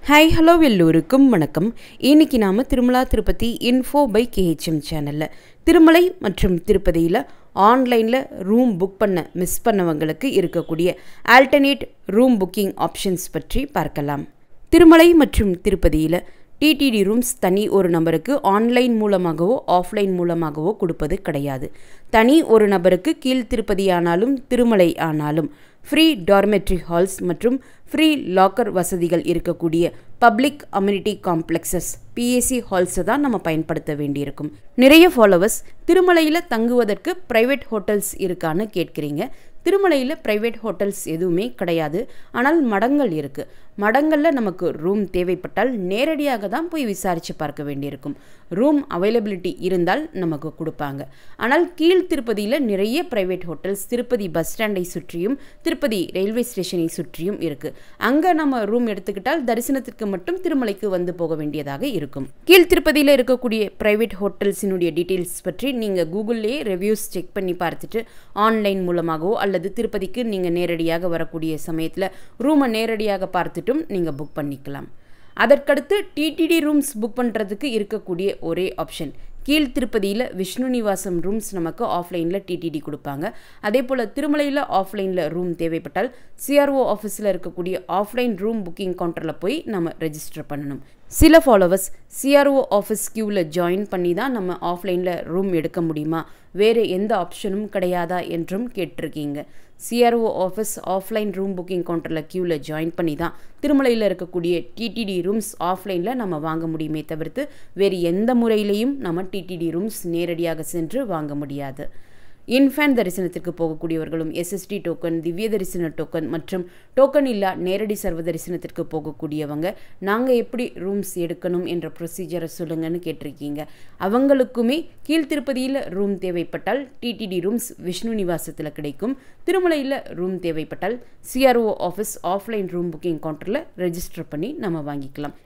Hi hello எல்லோருக்கும் வணக்கம். இன்னைக்கு நாம் Tirumala Tirupati info by KHM சேனலில் திருமலை மற்றும் திருப்பதியில் ஆன்லைனில் ரூம் புக் பண்ண மிஸ் பண்ணவங்களுக்கு இருக்கக்கூடிய ஆல்டர்னேட் ரூம் புக்கிங் ஆப்ஷன்ஸ் பற்றி பார்க்கலாம். திருமலை மற்றும் திருப்பதியில் டிடிடி ரூம்ஸ் தனி ஒரு நபருக்கு ஆன்லைன் மூலமாகவோ ஆஃப்லைன் மூலமாகவோ கொடுப்பது கிடையாது. தனி ஒரு நபருக்கு கீழ் திருப்பதி ஆனாலும் திருமலை ஆனாலும் ஃப்ரீ டார்மெட்ரி ஹால்ஸ் மற்றும் ஃப்ரீ லாக்கர் வசதிகள் இருக்கக்கூடிய பப்ளிக் அம்யூனிட்டி காம்ப்ளெக்ஸஸ் PAC ஹால்ஸை தான் நம்ம பயன்படுத்த வேண்டியிருக்கும். நிறைய ஃபாலோவர்ஸ் திருமலையில் தங்குவதற்கு ப்ரைவேட் ஹோட்டல்ஸ் இருக்கான்னு கேட்குறீங்க. திருமலையில் ப்ரைவேட் ஹோட்டல்ஸ் எதுவுமே கிடையாது. ஆனால் மடங்கள் இருக்குது. மடங்களில் நமக்கு ரூம் தேவைப்பட்டால் நேரடியாக தான் போய் விசாரித்து பார்க்க வேண்டியிருக்கும். ரூம் அவைலபிலிட்டி இருந்தால் நமக்கு கொடுப்பாங்க. ஆனால் கீழ் திருப்பதியில் நிறைய ப்ரைவேட் ஹோட்டல்ஸ் திருப்பதி பஸ் ஸ்டாண்டை சுற்றியும் திருப்பதி ரயில்வே ஸ்டேஷனை சுற்றியும் இருக்குது. அங்கே நம்ம ரூம் எடுத்துக்கிட்டால் தரிசனத்திற்கு மட்டும் திருமலைக்கு வந்து போக வேண்டியதாக இருக்கும். கீழ் திருப்பதியில் இருக்கக்கூடிய ப்ரைவேட் ஹோட்டல்ஸினுடைய டீட்டெயில்ஸ் பற்றி நீங்கள் கூகுள்லேயே ரிவ்யூஸ் செக் பண்ணி பார்த்துட்டு ஆன்லைன் மூலமாகவோ அல்லது திருப்பதிக்கு நீங்கள் நேரடியாக வரக்கூடிய சமயத்தில் ரூமை நேரடியாக பார்த்துட்டும் நீங்கள் புக் பண்ணிக்கலாம். அதற்கடுத்து டிடிடி ரூம்ஸ் புக் பண்ணுறதுக்கு இருக்கக்கூடிய ஒரே ஆப்ஷன் கீழ் திருப்பதியில் விஷ்ணு நிவாசம் ரூம்ஸ் நமக்கு ஆஃப்லைனில் டிடிடி கொடுப்பாங்க. அதே போல் திருமலையில் ஆஃப்லைனில் ரூம் தேவைப்பட்டால் CRO ஆஃபீஸில் இருக்கக்கூடிய ஆஃப்லைன் ரூம் புக்கிங் கவுண்டரில் போய் நம்ம ரெஜிஸ்டர் பண்ணணும். சில ஃபாலோவர்ஸ் CRO ஆஃபீஸ் க்யூவில் ஜாயின் பண்ணி தான் நம்ம ஆஃப்லைனில் ரூம் எடுக்க முடியுமா, வேறு எந்த ஆப்ஷனும் கிடையாதா என்றும் கேட்டிருக்கீங்க. CRO office offline room booking கவுண்டரில் க்யூவில் ஜாயின் பண்ணி தான் திருமலையில் இருக்கக்கூடிய டிடிடி ரூம்ஸ் ஆஃப்லைனில் நம்ம வாங்க முடியுமே தவிர்த்து வேறு எந்த முறையிலையும் நம்ம டிடிடி ரூம்ஸ் நேரடியாக சென்று வாங்க முடியாது. இன்ஃபேன் தரிசனத்திற்கு போகக்கூடியவர்களும் SST டோக்கன், திவ்ய தரிசன டோக்கன் மற்றும் டோக்கன் இல்லா நேரடி சர்வ தரிசனத்திற்கு போகக்கூடியவங்க நாங்கள் எப்படி ரூம்ஸ் எடுக்கணும் என்ற ப்ரொசீஜரை சொல்லுங்கன்னு கேட்டிருக்கீங்க. அவங்களுக்குமே கீழ்த்திருப்பதியில் ரூம் தேவைப்பட்டால் டிடிடி ரூம்ஸ் விஷ்ணு நிவாசத்தில் கிடைக்கும். திருமலையில் ரூம் தேவைப்பட்டால் CRO office offline room booking கவுண்டரில் ரெஜிஸ்டர் பண்ணி நம்ம வாங்கிக்கலாம்.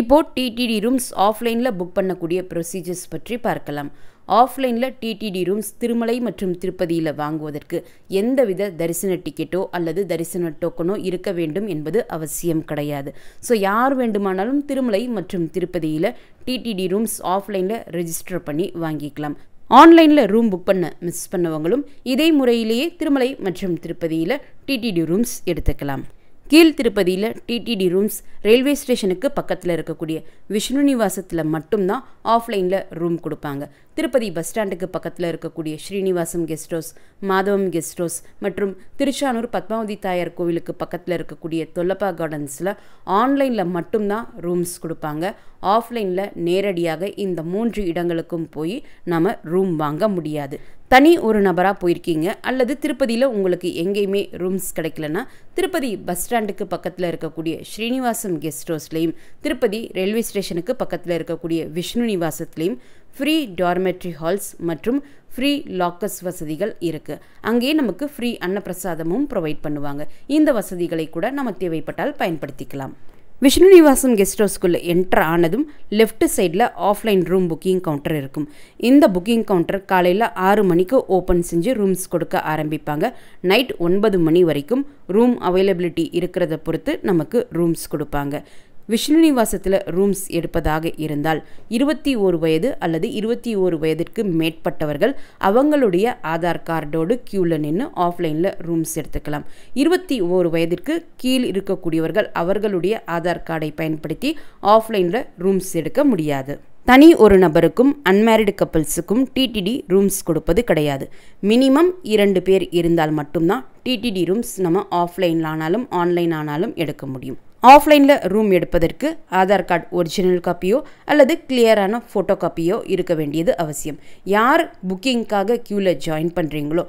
இப்போது டிடிடி ரூம்ஸ் ஆஃப்லைனில் புக் பண்ணக்கூடிய ப்ரொசீஜர்ஸ் பற்றி பார்க்கலாம். ஆஃப்லைனில் டிடிடி ரூம்ஸ் திருமலை மற்றும் திருப்பதியில் வாங்குவதற்கு எந்தவித தரிசன டிக்கெட்டோ அல்லது தரிசன டோக்கனோ இருக்க வேண்டும் என்பது அவசியம் கிடையாது. ஸோ யார் வேண்டுமானாலும் திருமலை மற்றும் திருப்பதியில் டிடிடி ரூம்ஸ் ஆஃப்லைனில் ரெஜிஸ்டர் பண்ணி வாங்கிக்கலாம். ஆன்லைனில் ரூம் புக் பண்ண மிஸ் பண்ணவங்களும் இதே முறையிலேயே திருமலை மற்றும் திருப்பதியில் டிடிடி ரூம்ஸ் எடுத்துக்கலாம். கீழ் திருப்பதியில் டிடிடி ரூம்ஸ் ரயில்வே ஸ்டேஷனுக்கு பக்கத்தில் இருக்கக்கூடிய விஷ்ணு நிவாசத்தில் மட்டும்தான் ஆஃப்லைனில் ரூம் கொடுப்பாங்க. திருப்பதி பஸ் ஸ்டாண்டுக்கு பக்கத்தில் இருக்கக்கூடிய ஸ்ரீனிவாசம் கெஸ்ட் ஹவுஸ், மாதவம் கெஸ்ட் ஹவுஸ் மற்றும் திருச்சானூர் பத்மாவதி தாயார் கோவிலுக்கு பக்கத்தில் இருக்கக்கூடிய தொல்லப்பா கார்டன்ஸில் ஆன்லைனில் மட்டும்தான் ரூம்ஸ் கொடுப்பாங்க. ஆஃப்லைனில் நேரடியாக இந்த 3 இடங்களுக்கும் போய் நம்ம ரூம் வாங்க முடியாது. தனி ஒரு நபராக போயிருக்கீங்க அல்லது திருப்பதியில் உங்களுக்கு எங்கேயுமே ரூம்ஸ் கிடைக்கலன்னா திருப்பதி பஸ் ஸ்டாண்டுக்கு பக்கத்தில் இருக்கக்கூடிய ஸ்ரீனிவாசம் கெஸ்ட் ஹவுஸ்லேயும் திருப்பதி ரயில்வே ஸ்டேஷனுக்கு பக்கத்தில் இருக்கக்கூடிய விஷ்ணு நிவாசத்துலேயும் ஃப்ரீ டார்மெட்ரி ஹால்ஸ் மற்றும் ஃப்ரீ லாக்கர்ஸ் வசதிகள் இருக்குது. அங்கேயே நமக்கு ஃப்ரீ அன்னப்பிரசாதமும் ப்ரொவைட் பண்ணுவாங்க. இந்த வசதிகளை கூட நம்ம தேவைப்பட்டால் பயன்படுத்திக்கலாம். விஷ்ணு நிவாசம் கெஸ்ட் ஹவுஸ்க்குள்ளே என்டர் ஆனதும் லெஃப்ட் சைடில் ஆஃப்லைன் ரூம் புக்கிங் கவுண்டர் இருக்கும். இந்த புக்கிங் கவுண்டர் காலையில் 6 மணிக்கு ஓப்பன் செஞ்சு ரூம்ஸ் கொடுக்க ஆரம்பிப்பாங்க. நைட் 9 மணி வரைக்கும் ரூம் அவைலபிலிட்டி இருக்கிறத பொறுத்து நமக்கு ரூம்ஸ் கொடுப்பாங்க. விஷ்ணு நிவாசத்தில் ரூம்ஸ் எடுப்பதாக இருந்தால் 21 வயது அல்லது 21 வயதிற்கு மேற்பட்டவர்கள் அவங்களுடைய ஆதார் கார்டோடு க்யூவில் நின்று ஆஃப்லைனில் ரூம்ஸ் எடுத்துக்கலாம். 21 வயதிற்கு கீழ் இருக்கக்கூடியவர்கள் அவர்களுடைய ஆதார் கார்டை பயன்படுத்தி ஆஃப்லைனில் ரூம்ஸ் எடுக்க முடியாது. தனி ஒரு நபருக்கும் அன்மேரிடு கப்பிள்ஸுக்கும் டிடிடி ரூம்ஸ் கொடுப்பது கிடையாது. மினிமம் 2 பேர் இருந்தால் மட்டும்தான் டிடிடி ரூம்ஸ் நம்ம ஆஃப்லைன் ஆனாலும் ஆன்லைன் ஆனாலும் எடுக்க முடியும். ஆஃப்லைனில் ரூம் எடுப்பதற்கு ஆதார் கார்டு ஒரிஜினல் காப்பியோ அல்லது கிளியரான ஃபோட்டோ காப்பியோ இருக்க வேண்டியது அவசியம். யார் புக்கிங்காக க்யூவில் ஜாயின் பண்ணுறீங்களோ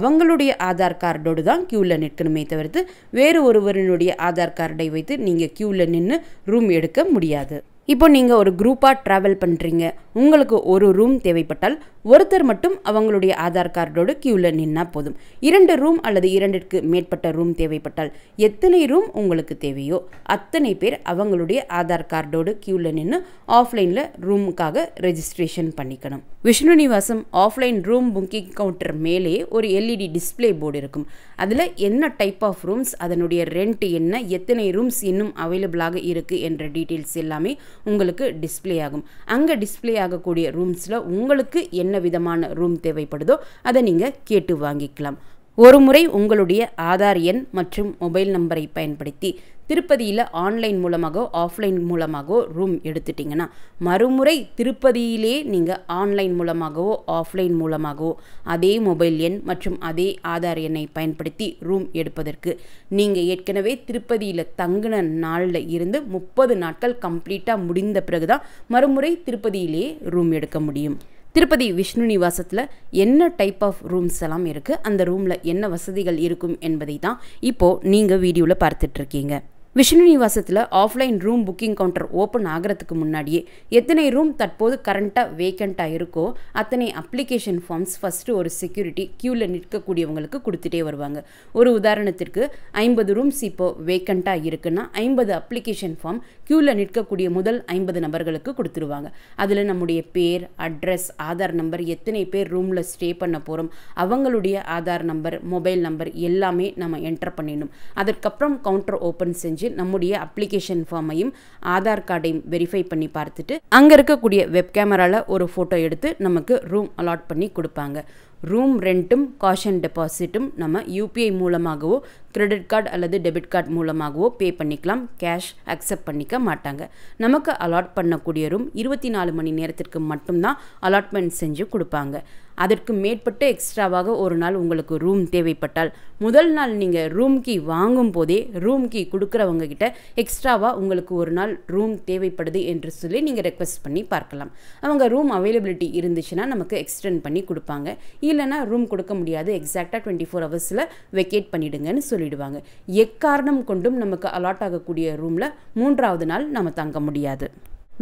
அவங்களுடைய ஆதார் கார்டோடு தான் க்யூவில் நிற்கணுமே தவிர்த்து வேறு ஒருவரினுடைய ஆதார் கார்டை வைத்து நீங்கள் க்யூவில் நின்று ரூம் எடுக்க முடியாது. இப்போ நீங்கள் ஒரு குரூப்பாக ட்ராவல் பண்ணுறீங்க, உங்களுக்கு ஒரு ரூம் தேவைப்பட்டால் ஒருத்தர் மட்டும் அவங்களுடைய ஆதார் கார்டோடு க்யூவில் நின்னா போதும். 2 ரூம் அல்லது 2ற்கு மேற்பட்ட ரூம் தேவைப்பட்டால் எத்தனை ரூம் உங்களுக்கு தேவையோ அத்தனை பேர் அவங்களுடைய ஆதார் கார்டோடு க்யூவில் நின்று ஆஃப்லைனில் ரூமுக்காக ரெஜிஸ்ட்ரேஷன் பண்ணிக்கணும். Vishnu Nivasam offline room booking counter மேலே ஒரு LED டிஸ்பிளே போர்டு இருக்கும். அதில் என்ன டைப் ஆஃப் ரூம்ஸ், அதனுடைய ரெண்ட் என்ன, எத்தனை ரூம்ஸ் இன்னும் அவைலபிளாக இருக்குது என்ற டீட்டெயில்ஸ் எல்லாமே உங்களுக்கு டிஸ்பிளே ஆகும். அங்கே டிஸ்பிளே ஆகக்கூடிய ரூம்ஸில் உங்களுக்கு என்ன விதமான ரூம் தேவைப்படுதோ அதை நீங்கள் கேட்டு வாங்கிக்கலாம். ஒரு முறை உங்களுடைய ஆதார் எண் மற்றும் மொபைல் நம்பரை பயன்படுத்தி திருப்பதியில் ஆன்லைன் மூலமாகவோ ஆஃப்லைன் மூலமாகவோ ரூம் எடுத்துட்டிங்கன்னா, மறுமுறை திருப்பதியிலே நீங்கள் ஆன்லைன் மூலமாகவோ ஆஃப்லைன் மூலமாகவோ அதே மொபைல் எண் மற்றும் அதே ஆதார் எண்ணை பயன்படுத்தி ரூம் எடுப்பதற்கு நீங்கள் ஏற்கனவே திருப்பதியில் தங்கின நாளில் இருந்து 30 நாட்கள் கம்ப்ளீட்டாக முடிந்த பிறகு தான் மறுமுறை திருப்பதியிலே ரூம் எடுக்க முடியும். திருப்பதி விஷ்ணு நிவாசத்தில் என்ன டைப் ஆஃப் ரூம்ஸ் எல்லாம் இருக்குது, அந்த ரூமில் என்ன வசதிகள் இருக்கும் என்பதை தான் இப்போது நீங்கள் வீடியோவில் பார்த்துட்ருக்கீங்க. விஷ்ணு நிவாசத்தில் offline room booking counter open ஆகிறதுக்கு முன்னாடியே எத்தனை ரூம் தற்போது கரண்ட்டாக வேக்கண்ட்டாக இருக்கோ அத்தனை அப்ளிகேஷன் ஃபார்ம்ஸ் ஃபஸ்ட்டு ஒரு செக்யூரிட்டி க்யூவில் நிற்கக்கூடியவங்களுக்கு கொடுத்துட்டே வருவாங்க. ஒரு உதாரணத்திற்கு 50 ரூம்ஸ் இப்போது வேக்கண்ட்டாக இருக்குன்னா 50 அப்ளிகேஷன் ஃபார்ம் க்யூவில் நிற்கக்கூடிய முதல் 50 நபர்களுக்கு கொடுத்துருவாங்க. அதில் நம்முடைய பேர், அட்ரஸ், ஆதார் நம்பர், எத்தனை பேர் ரூமில் ஸ்டே பண்ண போகிறோம், அவங்களுடைய ஆதார் நம்பர், மொபைல் நம்பர் எல்லாமே நம்ம என்டர் பண்ணிடணும். அதற்கப்புறம் கவுண்டர் ஓப்பன் செஞ்சு நம்முடைய அப்ளிகேஷன் ஃபார்மையும் ஆதார் கார்டையும் வெரிஃபை பண்ணி பார்த்துட்டு அங்கே இருக்கக்கூடிய வெப் கேமராவில் ஒரு ஃபோட்டோ எடுத்து நமக்கு ரூம் அலாட் பண்ணி கொடுப்பாங்க. ரூம் ரெண்ட்டும் காஷன் டெபாசிட்டும் நம்ம UPI மூலமாகவோ கிரெடிட் கார்டு அல்லது டெபிட் கார்டு மூலமாகவோ பே பண்ணிக்கலாம். கேஷ் அக்செப்ட் பண்ணிக்க மாட்டாங்க. நமக்கு அலாட் பண்ணக்கூடிய ரூம் 24 மணி நேரத்திற்கு மட்டும்தான் அலாட்மெண்ட் செஞ்சு கொடுப்பாங்க. அதற்கு மேற்பட்டு எக்ஸ்ட்ராவாக ஒரு நாள் உங்களுக்கு ரூம் தேவைப்பட்டால் முதல் நாள் நீங்கள் ரூம் கீ வாங்கும் போதே ரூம் கீ கொடுக்குறவங்க கிட்ட எக்ஸ்ட்ராவாக உங்களுக்கு ஒரு நாள் ரூம் தேவைப்படுது என்று சொல்லி நீங்கள் ரெக்வெஸ்ட் பண்ணி பார்க்கலாம். அவங்க ரூம் அவைலபிலிட்டி இருந்துச்சுன்னா நமக்கு எக்ஸ்டெண்ட் பண்ணி கொடுப்பாங்க. இல்லைனா ரூம் கொடுக்க முடியாது, எக்ஸாக்டாக 24 ஹவர்ஸில் வெக்கேட் பண்ணிவிடுங்கன்னு சொல்லிடுவாங்க. எக்காரணம் கொண்டும் நமக்கு அலாட் ஆகக்கூடிய ரூமில் 3வது நாள் நம்ம தங்க முடியாது.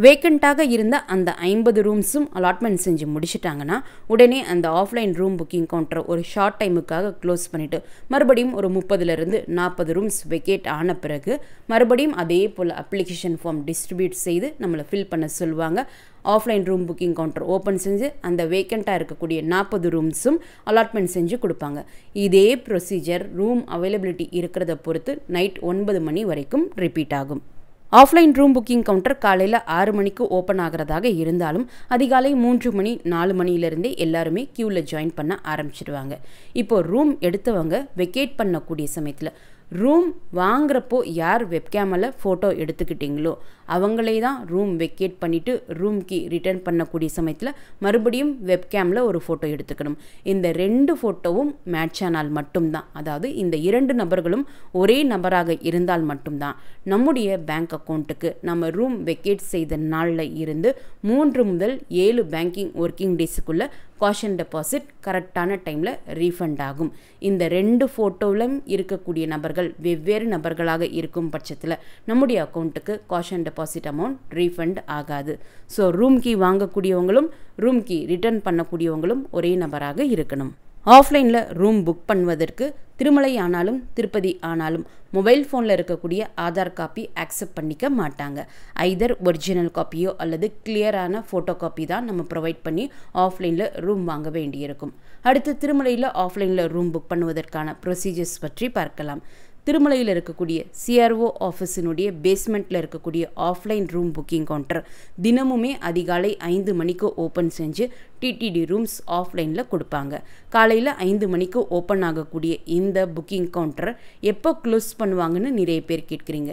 வேக்கண்ட்டாக இருந்த அந்த 50 ரூம்ஸும் அலாட்மெண்ட் செஞ்சு முடிச்சிட்டாங்கன்னா உடனே அந்த ஆஃப்லைன் ரூம் புக்கிங் கவுண்டரை ஒரு ஷார்ட் டைமுக்காக க்ளோஸ் பண்ணிவிட்டு மறுபடியும் ஒரு 30லிருந்து 40 ரூம்ஸ் வெக்கேட் ஆன பிறகு மறுபடியும் அதே போல் அப்ளிகேஷன் ஃபார்ம் டிஸ்ட்ரிபியூட் செய்து நம்மளை ஃபில் பண்ண சொல்லுவாங்க. Offline room booking counter open செஞ்சு அந்த வேக்கண்ட்டாக இருக்கக்கூடிய 40 ரூம்ஸும் அலாட்மெண்ட் செஞ்சு கொடுப்பாங்க. இதே ப்ரொசீஜர் ரூம் அவைலபிலிட்டி இருக்கிறத பொறுத்து நைட் 9 மணி வரைக்கும் ரிப்பீட் ஆகும். ஆஃப்லைன் ரூம் புக்கிங் கவுண்டர் காலையில் 6 மணிக்கு ஓப்பன் ஆகிறதாக இருந்தாலும் அதிகாலை 3 மணி 4 மணியிலிருந்தே எல்லாருமே க்யூவில் ஜாயின் பண்ண ஆரம்பிச்சிடுவாங்க. இப்போது ரூம் எடுத்தவங்க வெக்கேட் பண்ணக்கூடிய சமயத்தில் ரூம் வாங்குறப்போ யார் வெப்கேமில் ஃபோட்டோ எடுத்துக்கிட்டிங்களோ அவங்களே தான் ரூம் வெக்கேட் பண்ணிவிட்டு ரூம்க்கு ரிட்டர்ன் பண்ணக்கூடிய சமயத்தில் மறுபடியும் வெப்கேமில் ஒரு ஃபோட்டோ எடுத்துக்கணும். இந்த 2 ஃபோட்டோவும் மேட்ச் ஆனால் மட்டும்தான், அதாவது இந்த 2 நபர்களும் ஒரே நபராக இருந்தால் மட்டும்தான் நம்முடைய பேங்க் அக்கௌண்ட்டுக்கு நம்ம ரூம் வெக்கேட் செய்த நாளில் இருந்து 3 முதல் 7 பேங்கிங் ஒர்க்கிங் டேஸுக்குள்ளே காஷன் டெபாசிட் கரெக்டான டைமில் ரீஃபண்ட் ஆகும். இந்த 2 ஃபோட்டோவிலும் இருக்கக்கூடிய நபர்கள் வெவ்வேறு நபர்களாக இருக்கும் பட்சத்தில் நம்முடைய அக்கௌண்ட்டுக்கு காஷன் டெபாசிட் அமௌண்ட் ரீஃபண்ட் ஆகாது. ஸோ ரூம் கீ வாங்கக்கூடியவங்களும் ரூம் கீ ரிட்டர்ன் பண்ணக்கூடியவங்களும் ஒரே நபராக இருக்கணும். ஆஃப்லைனில் ரூம் புக் பண்ணுவதற்கு திருமலை ஆனாலும் திருப்பதி ஆனாலும் மொபைல் ஃபோனில் இருக்கக்கூடிய ஆதார் காப்பி ஆக்செப்ட் பண்ணிக்க மாட்டாங்க. ஐதர் ஒரிஜினல் காப்பியோ அல்லது கிளியரான ஃபோட்டோ காப்பி தான் நம்ம ப்ரொவைட் பண்ணி ஆஃப்லைனில் ரூம் வாங்க வேண்டியிருக்கும். அடுத்து திருமலையில் ஆஃப்லைனில் ரூம் புக் பண்ணுவதற்கான ப்ரொசீஜர்ஸ் பற்றி பார்க்கலாம். திருமலையில் இருக்கக்கூடிய CRO ஆஃபீஸினுடைய பேஸ்மெண்ட்டில் இருக்கக்கூடிய ஆஃப்லைன் ரூம் புக்கிங் கவுண்டர் தினமுமே அதிகாலை 5 மணிக்கு ஓப்பன் செஞ்சு TTD ரூம்ஸ் ஆஃப்லைனில் கொடுப்பாங்க. காலையில் 5 மணிக்கு ஓப்பன் ஆகக்கூடிய இந்த புக்கிங் கவுண்டரை எப்போ க்ளோஸ் பண்ணுவாங்கன்னு நிறைய பேர் கேட்குறீங்க.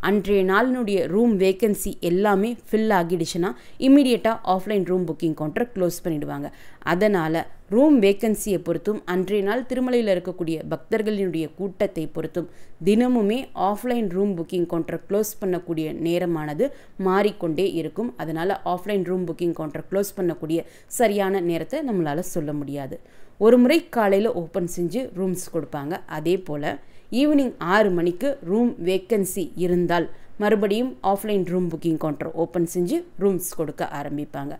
அன்றைய நாளினுடைய ரூம் வேக்கன்சி எல்லாமே ஃபில் ஆகிடுச்சுன்னா இம்மிடியேட்டாக offline room booking counter close பண்ணிவிடுவாங்க. அதனால் ரூம் வேக்கன்சியை பொறுத்தும் அன்றைய நாள் திருமலையில் இருக்கக்கூடிய பக்தர்களினுடைய கூட்டத்தை பொறுத்தும் தினமுமே offline room booking counter close பண்ணக்கூடிய நேரமானது மாறிக்கொண்டே இருக்கும். அதனால் offline room booking counter close பண்ணக்கூடிய சரியான நேரத்தை நம்மளால் சொல்ல முடியாது. ஒரு முறை காலையில் ஓப்பன் செஞ்சு ரூம்ஸ் கொடுப்பாங்க. அதே போல் ஈவினிங் 6 மணிக்கு ரூம் வேக்கன்சி இருந்தால் மறுபடியும் offline room booking counter open செஞ்சு ரூம்ஸ் கொடுக்க ஆரம்பிப்பாங்க.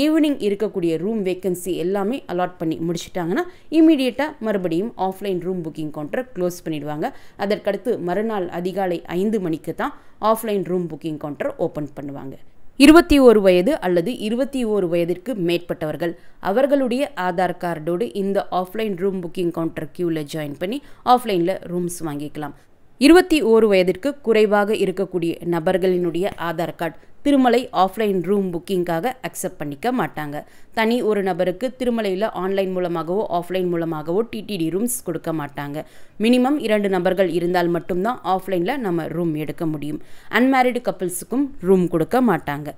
ஈவினிங் இருக்கக்கூடிய ரூம் வேக்கன்சி எல்லாமே அலாட் பண்ணி முடிச்சிட்டாங்கன்னா இமீடியட்டாக மறுபடியும் ஆஃப்லைன் ரூம் புக்கிங் கவுண்டரை க்ளோஸ் பண்ணிடுவாங்க. அதற்கடுத்து மறுநாள் அதிகாலை 5 மணிக்கு தான் offline room booking counter open பண்ணுவாங்க. 21 வயது அல்லது 21 வயதிற்கு மேற்பட்டவர்கள் அவர்களுடைய ஆதார் கார்டோடு இந்த ஆஃப்லைன் ரூம் புக்கிங் கவுண்டர் கியூவில் ஜாயின் பண்ணி ஆஃப்லைனில் ரூம்ஸ் வாங்கிக்கலாம். 21 வயதிற்கு குறைவாக இருக்கக்கூடிய நபர்களினுடைய Aadhaar card Tirumala offline room புக்கிங்காக அக்செப்ட் பண்ணிக்க மாட்டாங்க. தனி ஒரு நபருக்கு திருமலையில் ஆன்லைன் மூலமாகவோ ஆஃப்லைன் மூலமாகவோ டிடிடி ரூம்ஸ் கொடுக்க மாட்டாங்க. மினிமம் 2 நபர்கள் இருந்தால் மட்டும்தான் ஆஃப்லைனில் நம்ம ரூம் எடுக்க முடியும். அன்மேரிடு கப்பிள்ஸுக்கும் ரூம் கொடுக்க மாட்டாங்க.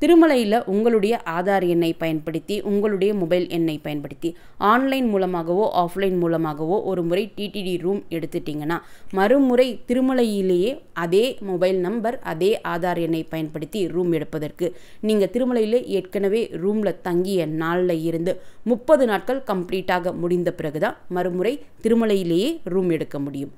திருமலையில் உங்களுடைய ஆதார் எண்ணை பயன்படுத்தி உங்களுடைய மொபைல் எண்ணை பயன்படுத்தி ஆன்லைன் மூலமாகவோ ஆஃப்லைன் மூலமாகவோ ஒரு முறை டிடிடி ரூம் எடுத்துட்டிங்கன்னா மறுமுறை திருமலையிலேயே அதே மொபைல் நம்பர் அதே ஆதார் எண்ணை பயன்படுத்தி ரூம் எடுப்பதற்கு நீங்கள் திருமலையில் ஏற்கனவே ரூமில் தங்கிய நாளில் இருந்து 30 நாட்கள் கம்ப்ளீட்டாக முடிந்த பிறகுதான் மறுமுறை திருமலையிலேயே ரூம் எடுக்க முடியும்.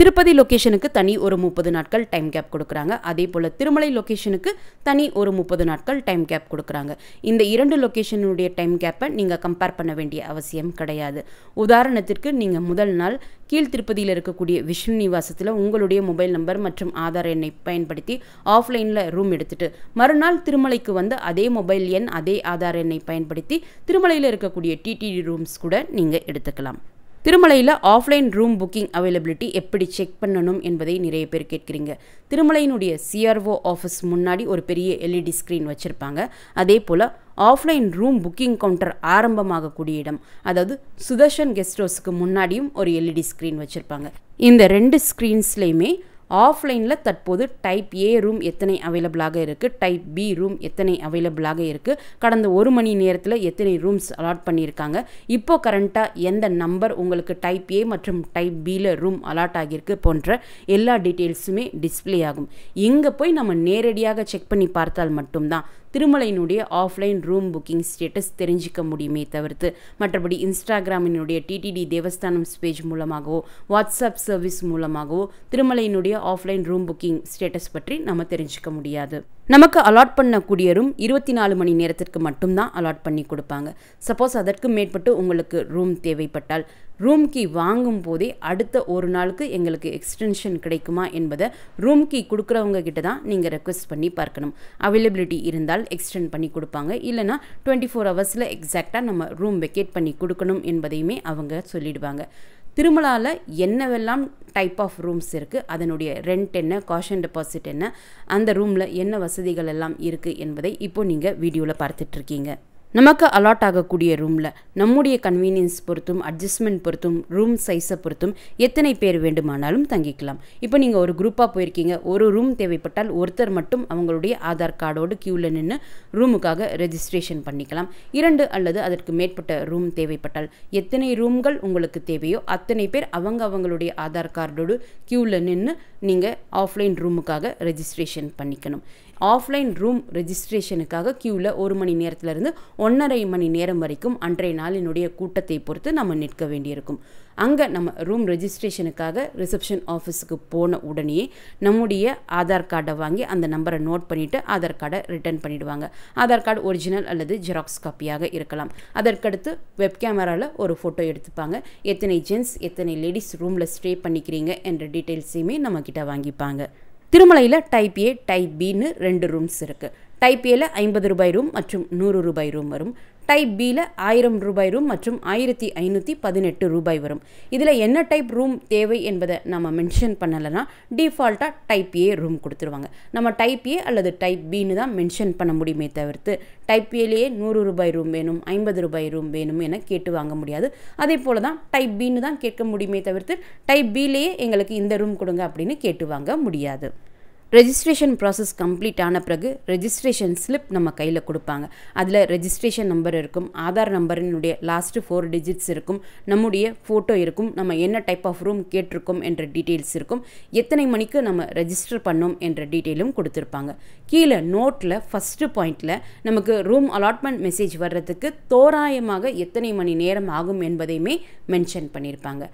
திருப்பதி லொக்கேஷனுக்கு தனி ஒரு 30 நாட்கள் டைம் கேப் கொடுக்குறாங்க. அதே போல் திருமலை லொக்கேஷனுக்கு தனி ஒரு 30 நாட்கள் டைம் கேப் கொடுக்குறாங்க. இந்த 2 லொக்கேஷனுடைய டைம் கேப்பை நீங்கள் கம்பேர் பண்ண வேண்டிய அவசியம் கிடையாது. உதாரணத்திற்கு நீங்கள் முதல் நாள் கீழ் திருப்பதியில் இருக்கக்கூடிய விஷ்ணு நிவாசத்தில் உங்களுடைய மொபைல் நம்பர் மற்றும் ஆதார் எண்ணை பயன்படுத்தி ஆஃப்லைனில் ரூம் எடுத்துட்டு மறுநாள் திருமலைக்கு வந்து அதே மொபைல் எண் அதே ஆதார் எண்ணை பயன்படுத்தி திருமலையில் இருக்கக்கூடிய டிடிடி ரூம்ஸ் கூட நீங்கள் எடுத்துக்கலாம். திருமலையில் ஆஃப்லைன் ரூம் புக்கிங் அவைலபிலிட்டி எப்படி செக் பண்ணணும் என்பதை நிறைய பேர் கேட்குறீங்க. திருமலையினுடைய சிஆர்ஓ ஆஃபீஸ் முன்னாடி ஒரு பெரிய எல்இடி ஸ்க்ரீன் வச்சுருப்பாங்க. அதே போல் ஆஃப்லைன் ரூம் புக்கிங் கவுண்டர் ஆரம்பமாகக்கூடிய இடம், அதாவது சுதர்ஷன் கெஸ்ட் ஹவுஸுக்கு முன்னாடியும் ஒரு எல்இடி ஸ்க்ரீன் வச்சுருப்பாங்க. இந்த 2 ஸ்க்ரீன்ஸ்லேயுமே ஆஃப்லைனில் தற்போது டைப் ஏ ரூம் எத்தனை அவைலபிளாக இருக்குது, டைப் பி ரூம் எத்தனை அவைலபிளாக இருக்குது, கடந்த 1 மணி நேரத்தில் எத்தனை ரூம்ஸ் அலாட் பண்ணியிருக்காங்க, இப்போ கரண்ட்டாக எந்த நம்பர் உங்களுக்கு டைப் ஏ மற்றும் டைப் பியில் ரூம் அலாட் ஆகியிருக்கு போன்ற எல்லா டீட்டெயில்ஸுமே டிஸ்பிளே ஆகும். இங்கே போய் நம்ம நேரடியாக செக் பண்ணி பார்த்தால் மட்டும்தான் திருமலையினுடைய ஆஃப்லைன் ரூம் புக்கிங் ஸ்டேட்டஸ் தெரிஞ்சிக்க முடியுமே தவிர்த்து மற்றபடி இன்ஸ்டாகிராமினுடைய டிடிடி தேவஸ்தானம் பேஜ் மூலமாகவோ வாட்ஸ்அப் சர்வீஸ் மூலமாகவோ திருமலையினுடைய ஆஃப்லைன் ரூம் புக்கிங் ஸ்டேட்டஸ் பற்றி நம்ம தெரிஞ்சிக்க முடியாது. நமக்கு அலாட் பண்ணக்கூடிய ரூம் 24 மணி நேரத்திற்கு மட்டும்தான் அலாட் பண்ணி கொடுப்பாங்க. சப்போஸ் அதற்கு மேற்பட்டு உங்களுக்கு ரூம் தேவைப்பட்டால் ரூம் கீ வாங்கும் போதே அடுத்த ஒரு நாளுக்கு எங்களுக்கு எக்ஸ்டென்ஷன் கிடைக்குமா என்பதை ரூம் கீ கொடுக்குறவங்க கிட்ட தான் நீங்கள் ரெக்வஸ்ட் பண்ணி பார்க்கணும். அவைலபிலிட்டி இருந்தால் எக்ஸ்டெண்ட் பண்ணி கொடுப்பாங்க, இல்லைனா 24 ஹவர்ஸில் எக்ஸாக்டாக நம்ம ரூம் வெக்கேட் பண்ணி கொடுக்கணும் என்பதையுமே அவங்க சொல்லிடுவாங்க. திருமலாவில் என்னவெல்லாம் டைப் ஆஃப் ரூம்ஸ் இருக்குது, அதனுடைய ரெண்ட் என்ன, காஷன் டெபாசிட் என்ன, அந்த ரூமில் என்ன வசதிகள் எல்லாம் இருக்குது என்பதை இப்போ நீங்கள் வீடியோவில் பார்த்துட்ருக்கீங்க. நமக்கு அலாட் ஆகக்கூடிய ரூமில் நம்முடைய கன்வீனியன்ஸ் பொறுத்தும் அட்ஜஸ்ட்மெண்ட் பொறுத்தும் ரூம் சைஸை பொறுத்தும் எத்தனை பேர் வேண்டுமானாலும் தங்கிக்கலாம். இப்போ நீங்கள் ஒரு குரூப்பாக போயிருக்கீங்க, ஒரு ரூம் தேவைப்பட்டால் ஒருத்தர் மட்டும் அவங்களுடைய ஆதார் கார்டோடு க்யூவில் நின்று ரூமுக்காக ரெஜிஸ்ட்ரேஷன் பண்ணிக்கலாம். 2 அல்லது அதற்கு மேற்பட்ட ரூம் தேவைப்பட்டால் எத்தனை ரூம்கள் உங்களுக்கு தேவையோ அத்தனை பேர் அவங்களுடைய ஆதார் கார்டோடு க்யூவில் நின்று நீங்கள் ஆஃப்லைன் ரூமுக்காக ரெஜிஸ்ட்ரேஷன் பண்ணிக்கணும். ஆஃப்லைன் ரூம் ரெஜிஸ்ட்ரேஷனுக்காக க்யூவில் 1 மணி நேரத்திலிருந்து 1.5 மணி நேரம் வரைக்கும் அன்றைய நாளினுடைய கூட்டத்தை பொறுத்து நம்ம நிற்க வேண்டியிருக்கும். அங்கே நம்ம ரூம் ரெஜிஸ்ட்ரேஷனுக்காக ரிசப்ஷன் ஆஃபீஸுக்கு போன உடனே நம்முடைய ஆதார் கார்டை வாங்கி அந்த நம்பரை நோட் பண்ணிவிட்டு ஆதார் கார்டை ரிட்டர்ன் பண்ணிவிடுவாங்க. ஆதார் கார்டு ஒரிஜினல் அல்லது ஜெராக்ஸ் காப்பியாக இருக்கலாம். அதற்கடுத்து வெப் கேமராவில் ஒரு ஃபோட்டோ எடுத்துப்பாங்க. எத்தனை ஜென்ஸ் எத்தனை லேடிஸ் ரூமில் ஸ்டே பண்ணிக்கிறீங்க என்ற டீட்டெயில்ஸையுமே நம்மக்கிட்ட வாங்கிப்பாங்க. திருமலையில் type A type pin 2 rooms இருக்குது. டைப் ஏல 50 ரூபாய் ரூம் மற்றும் 100 ரூபாய் ரூம் வரும். டைப் பியில் 1000 ரூபாய் ரூம் மற்றும் 1518 ரூபாய் வரும். இதில் என்ன டைப் ரூம் தேவை என்பதை நம்ம மென்ஷன் பண்ணலைன்னா டிஃபால்ட்டாக டைப் ஏ ரூம் கொடுத்துருவாங்க. நம்ம டைப் ஏ அல்லது டைப் பின்னு தான் மென்ஷன் பண்ண முடியுமே தவிர்த்து டைப் ஏலேயே 100 ரூபாய் ரூம் வேணும் 50 ரூபாய் ரூம் வேணும் என கேட்டு வாங்க முடியாது. அதே போல் தான் டைப் பின்னு தான் கேட்க முடியுமே தவிர்த்து டைப் பிலேயே எங்களுக்கு இந்த ரூம் கொடுங்க அப்படின்னு கேட்டு வாங்க முடியாது. ரெஜிஸ்ட்ரேஷன் ப்ராசஸ் கம்ப்ளீட் ஆன பிறகு ரெஜிஸ்ட்ரேஷன் ஸ்லிப் நம்ம கையில் கொடுப்பாங்க. அதில் ரெஜிஸ்ட்ரேஷன் நம்பர் இருக்கும், ஆதார் நம்பரினுடைய லாஸ்ட்டு 4 டிஜிட்ஸ் இருக்கும், நம்முடைய ஃபோட்டோ இருக்கும், நம்ம என்ன டைப் ஆஃப் ரூம் கேட்டிருக்கோம் என்ற டீட்டெயில்ஸ் இருக்கும், எத்தனை மணிக்கு நம்ம ரெஜிஸ்டர் பண்ணோம் என்ற டீட்டெயிலும் கொடுத்துருப்பாங்க. கீழே நோட்டில் ஃபஸ்ட்டு பாயிண்டில் நமக்கு ரூம் அலாட்மெண்ட் மெசேஜ் வர்றதுக்கு தோராயமாக எத்தனை மணி நேரம் ஆகும் என்பதையுமே மென்ஷன் பண்ணியிருப்பாங்க.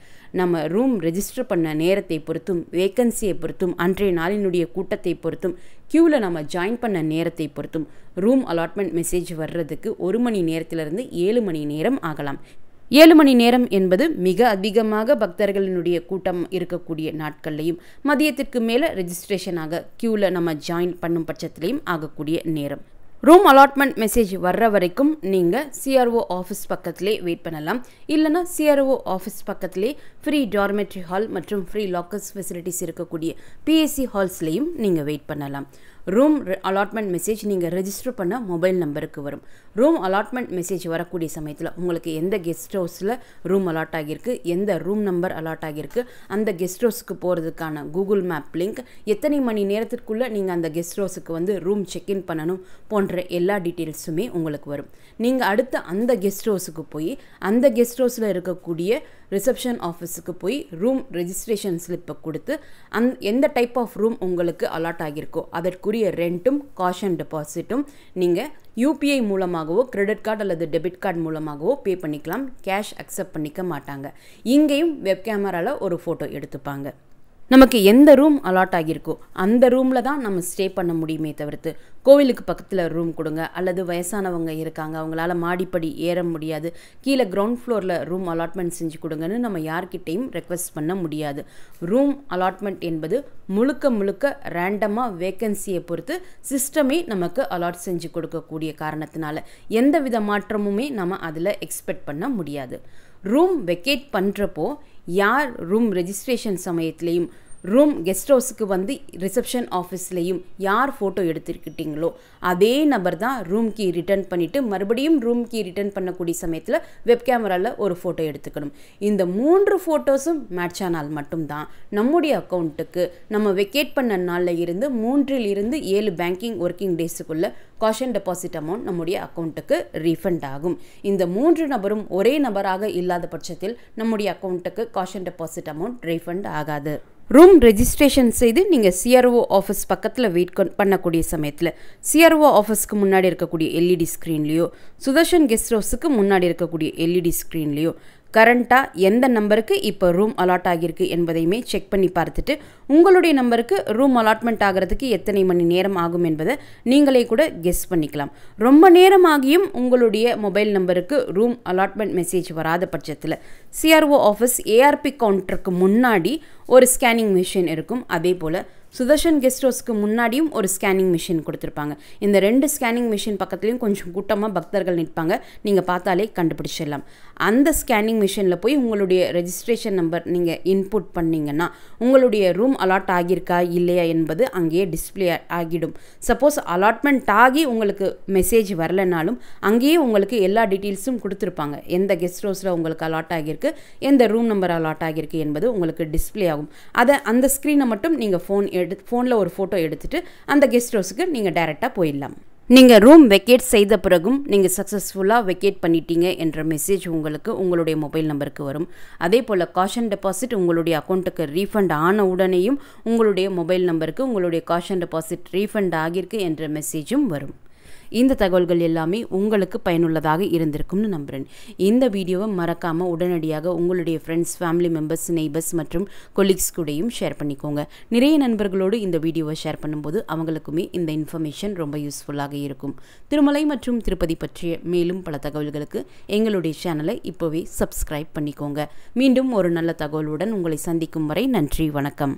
நம்ம ரூம் ரெஜிஸ்டர் பண்ண நேரத்தை பொறுத்தும் வேக்கன்சியை பொறுத்தும் அன்றைய நாளினுடைய கூட்டத்தை பொறுத்தும் க்யூவில் நம்ம ஜாயின் பண்ண நேரத்தை பொறுத்தும் ரூம் அலாட்மெண்ட் மெசேஜ் வர்றதுக்கு 1 மணி நேரத்திலிருந்து 7 மணி நேரம் ஆகலாம். 7 மணி நேரம் என்பது மிக அதிகமாக பக்தர்களினுடைய கூட்டம் இருக்கக்கூடிய நாட்கள்லையும் மதியத்திற்கு மேலே ரெஜிஸ்ட்ரேஷனாக க்யூவில் நம்ம ஜாயின் பண்ணும் பட்சத்திலையும் ஆகக்கூடிய நேரம். ரூம் அலாட்மெண்ட் மெசேஜ் வர்ற வரைக்கும் நீங்கள் சிஆர்ஓ ஆஃபீஸ் பக்கத்திலே வெயிட் பண்ணலாம். இல்லைனா சிஆர்ஓ ஆஃபீஸ் பக்கத்திலே ஃப்ரீ டார்மெட்ரி ஹால் மற்றும் ஃப்ரீ லாக்கர்ஸ் ஃபெசிலிட்டிஸ் இருக்கக்கூடிய பிஎஸ்சி ஹால்ஸ்லேயும் நீங்கள் வெயிட் பண்ணலாம். ரூம் அலாட்மெண்ட் மெசேஜ் நீங்கள் ரெஜிஸ்டர் பண்ண மொபைல் நம்பருக்கு வரும். ரூம் அலாட்மெண்ட் மெசேஜ் வரக்கூடிய சமயத்தில் உங்களுக்கு எந்த கெஸ்ட் ஹவுஸில் ரூம் அலாட் ஆகியிருக்கு, எந்த ரூம் நம்பர் அலாட் ஆகியிருக்கு, அந்த கெஸ்ட் ஹவுஸுக்கு போகிறதுக்கான கூகுள் மேப் லிங்க், எத்தனை மணி நேரத்திற்குள்ளே நீங்கள் அந்த கெஸ்ட் ஹவுஸுக்கு ரூம் செக்இன் பண்ணணும் போன்ற எல்லா டீட்டெயில்ஸுமே உங்களுக்கு வரும். நீங்கள் அடுத்து அந்த கெஸ்ட் ஹவுஸுக்கு போய் அந்த கெஸ்ட் ஹவுஸில் இருக்கக்கூடிய ரிசப்ஷன் ஆஃபீஸுக்கு போய் ரூம் ரெஜிஸ்ட்ரேஷன் ஸ்லிப்பை கொடுத்து எந்த டைப் ஆஃப் ரூம் உங்களுக்கு அலாட் ஆகியிருக்கோ அதற்குரிய ரெண்ட்டும் காஷன் டெபாசிட்டும் நீங்கள் யூபிஐ மூலமாகவோ கிரெடிட் கார்டு அல்லது டெபிட் கார்டு மூலமாகவோ பே பண்ணிக்கலாம். கேஷ் அக்செப்ட் பண்ணிக்க மாட்டாங்க. இங்கேயும் வெப் கேமராவில் ஒரு ஃபோட்டோ எடுத்துப்பாங்க. நமக்கு எந்த ரூம் அலாட் ஆகியிருக்கோ அந்த ரூமில் தான் நம்ம ஸ்டே பண்ண முடியுமே தவிர்த்து கோவிலுக்கு பக்கத்தில் ரூம் கொடுங்க அல்லது வயசானவங்க இருக்காங்க அவங்களால மாடிப்படி ஏற முடியாது கீழே கிரவுண்ட் ஃப்ளோரில் ரூம் அலாட்மெண்ட் செஞ்சு கொடுங்கன்னு நம்ம யார்கிட்டையும் ரெக்வெஸ்ட் பண்ண முடியாது. ரூம் அலாட்மெண்ட் என்பது முழுக்க ரேண்டமாக வேக்கன்சியை பொறுத்து சிஸ்டமே நமக்கு அலாட் செஞ்சு கொடுக்கக்கூடிய காரணத்தினால எந்த வித மாற்றமுமே நம்ம அதில் எக்ஸ்பெக்ட் பண்ண முடியாது. ரூம் வெக்கேட் பண்ணுறப்போ யார் ரூம் ரெஜிஸ்ட்ரேஷன் சமயத்துலேயும் ரூம் கெஸ்ட் ஹவுஸுக்கு ரிசப்ஷன் ஆஃபீஸ்லேயும் யார் ஃபோட்டோ எடுத்துக்கிட்டீங்களோ அதே நபர் தான் ரூம் கீ ரிட்டர்ன் பண்ணிவிட்டு மறுபடியும் ரூம் கீ ரிட்டர்ன் பண்ணக்கூடிய சமயத்தில் வெப் கேமராவில் ஒரு ஃபோட்டோ எடுத்துக்கணும். இந்த 3 ஃபோட்டோஸும் மேட்ச் ஆனால் மட்டும்தான் நம்முடைய அக்கௌண்ட்டுக்கு நம்ம வெக்கேட் பண்ண நாளில் இருந்து 3 to 7 பேங்கிங் ஒர்க்கிங் டேஸுக்குள்ளே காஷன் டெபாசிட் அமௌண்ட் நம்முடைய அக்கௌண்ட்டுக்கு ரீஃபண்ட் ஆகும். இந்த 3 நபரும் ஒரே நபராக இல்லாத பட்சத்தில் நம்முடைய அக்கௌண்ட்டுக்கு காஷன் டெபாசிட் அமௌண்ட் ரீஃபண்ட் ஆகாது. ரூம் ரெஜிஸ்ட்ரேஷன் செய்து நீங்கள் சிஆர்ஓ ஆஃபீஸ் பக்கத்தில் வெயிட் பண்ணக்கூடிய சமயத்தில் சிஆர்ஓ ஆஃபீஸ்க்கு முன்னாடி இருக்கக்கூடிய எல்இடி ஸ்க்ரீன்லேயோ சுதர்ஷன் கெஸ்ட் ஹவுஸுக்கு முன்னாடி இருக்கக்கூடிய எல்இடி ஸ்க்ரீன்லேயோ கரண்ட்டாக எந்த நம்பருக்கு இப்போ ரூம் அலாட் ஆகியிருக்கு என்பதையுமே செக் பண்ணி பார்த்துட்டு உங்களுடைய நம்பருக்கு ரூம் அலாட்மெண்ட் ஆகிறதுக்கு எத்தனை மணி நேரம் ஆகும் என்பதை நீங்களே கூட கெஸ் பண்ணிக்கலாம். ரொம்ப நேரம் ஆகியும் உங்களுடைய மொபைல் நம்பருக்கு ரூம் அலாட்மெண்ட் மெசேஜ் வராத பட்சத்தில் சிஆர்ஓ ஆஃபீஸ் ஏஆர்பி கவுண்டருக்கு முன்னாடி ஒரு ஸ்கேனிங் மிஷின் இருக்கும். அதே போல் சுதர்ஷன் கெஸ்ட் ஹவுஸ்க்கு முன்னாடியும் ஒரு ஸ்கேனிங் மிஷின் கொடுத்துருப்பாங்க. இந்த 2 ஸ்கேனிங் மிஷின் பக்கத்துலேயும் கொஞ்சம் கூட்டமாக பக்தர்கள் நிற்பாங்க. நீங்கள் பார்த்தாலே கண்டுபிடிச்சிடலாம். அந்த ஸ்கேனிங் மிஷினில் போய் உங்களுடைய ரெஜிஸ்ட்ரேஷன் நம்பர் நீங்கள் இன்புட் பண்ணிங்கன்னா உங்களுடைய ரூம் அலாட் ஆகியிருக்கா இல்லையா என்பது அங்கேயே டிஸ்பிளே ஆகிடும். சப்போஸ் அலாட்மெண்ட் ஆகி உங்களுக்கு மெசேஜ் வரலைனாலும் அங்கேயே உங்களுக்கு எல்லா டீட்டெயில்ஸும் கொடுத்துருப்பாங்க. எந்த கெஸ்ட் ஹவுஸில் உங்களுக்கு அலாட் ஆகியிருக்கு, எந்த ரூம் நம்பர் அலாட் ஆகியிருக்கு என்பது உங்களுக்கு டிஸ்பிளே ஆகும். அந்த ஸ்க்ரீனை மட்டும் நீங்கள் ஃபோனில் ஒரு ஃபோட்டோ எடுத்துகிட்டு அந்த கெஸ்ட் ஹவுஸுக்கு நீங்கள் டைரெக்டாக போயிடலாம். நீங்கள் ரூம் வெக்கேட் செய்த பிறகும் நீங்கள் சக்ஸஸ்ஃபுல்லாக வெக்கேட் பண்ணிட்டீங்க என்ற மெசேஜ் உங்களுக்கு உங்களுடைய மொபைல் நம்பருக்கு வரும். அதே போல் காஷன் டெபாசிட் உங்களுடைய அக்கௌண்ட்டுக்கு ரீஃபண்ட் ஆன உடனேயும் உங்களுடைய மொபைல் நம்பருக்கு உங்களுடைய காஷன் டெபாசிட் ரீஃபண்ட் ஆகியிருக்கு என்ற மெசேஜும் வரும். இந்த தகவல்கள் எல்லாமே உங்களுக்கு பயனுள்ளதாக இருந்திருக்கும்னு நம்புகிறேன். இந்த வீடியோவை மறக்காமல் உடனடியாக உங்களுடைய ஃப்ரெண்ட்ஸ், ஃபேமிலி மெம்பர்ஸ், நெய்பர்ஸ் மற்றும் கொலீக்ஸ் கூடயும் ஷேர் பண்ணிக்கோங்க. நிறைய நண்பர்களோடு இந்த வீடியோவை ஷேர் பண்ணும்போது அவங்களுக்குமே இந்த இன்ஃபர்மேஷன் ரொம்ப யூஸ்ஃபுல்லாக இருக்கும். திருமலை மற்றும் திருப்பதி பற்றிய மேலும் பல தகவல்களுக்கு எங்களுடைய சேனலை இப்போவே சப்ஸ்கிரைப் பண்ணிக்கோங்க. மீண்டும் ஒரு நல்ல தகவலுடன் உங்களை சந்திக்கும் வரை நன்றி, வணக்கம்.